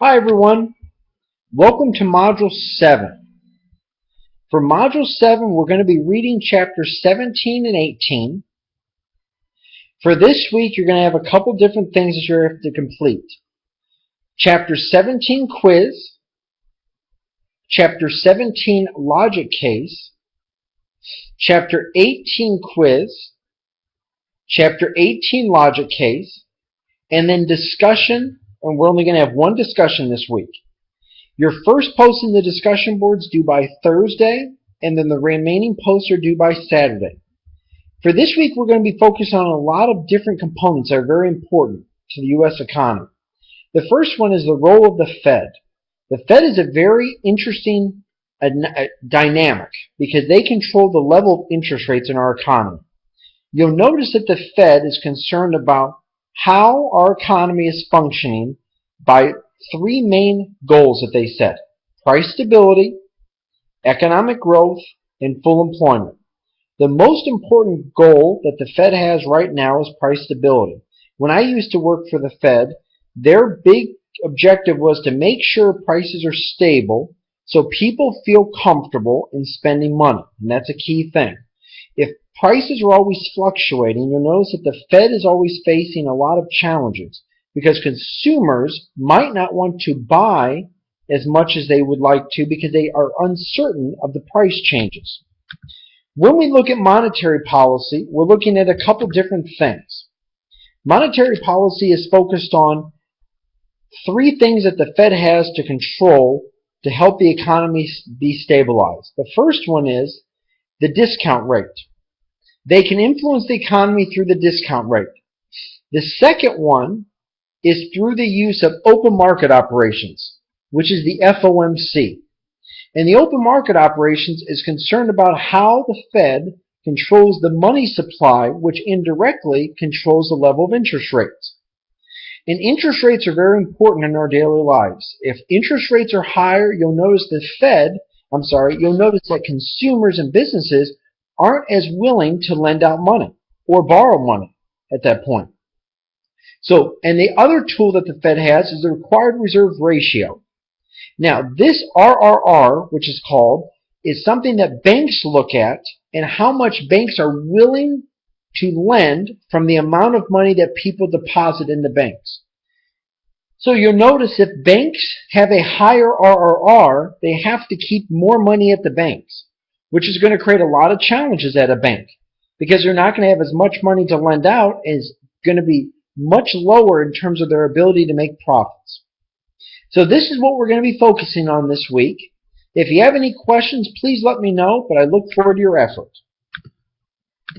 Hi everyone, welcome to Module 7. For Module 7 we're going to be reading Chapters 17 and 18. For this week you're going to have a couple different things that you have to complete. Chapter 17 quiz, Chapter 17 logic case, Chapter 18 quiz, Chapter 18 logic case, and then discussion, and we're only going to have one discussion this week. Your first post in the discussion boards due by Thursday, and then the remaining posts are due by Saturday. For this week, we're going to be focused on a lot of different components that are very important to the U.S. economy. The first one is the role of the Fed. The Fed is a very interesting dynamic because they control the level of interest rates in our economy. You'll notice that the Fed is concerned about how our economy is functioning by three main goals that they set: price stability, economic growth, and full employment. The most important goal that the Fed has right now is price stability. When I used to work for the Fed, their big objective was to make sure prices are stable so people feel comfortable in spending money, and that's a key thing. If prices are always fluctuating, you'll notice that the Fed is always facing a lot of challenges because consumers might not want to buy as much as they would like to because they are uncertain of the price changes. When we look at monetary policy, we're looking at a couple different things. Monetary policy is focused on three things that the Fed has to control to help the economy be stabilized. The first one is the discount rate. They can influence the economy through the discount rate. The second one is through the use of open market operations, which is the FOMC. And the open market operations is concerned about how the Fed controls the money supply, which indirectly controls the level of interest rates. And interest rates are very important in our daily lives. If interest rates are higher, you'll notice you'll notice that consumers and businesses aren't as willing to lend out money or borrow money at that point. And the other tool that the Fed has is the required reserve ratio. Now, this RRR, which is called, is something that banks look at and how much banks are willing to lend from the amount of money that people deposit in the banks. So you'll notice if banks have a higher RRR, they have to keep more money at the banks, which is going to create a lot of challenges at a bank because they're not going to have as much money to lend out, and it's going to be much lower in terms of their ability to make profits. So this is what we're going to be focusing on this week. If you have any questions, please let me know, but I look forward to your effort.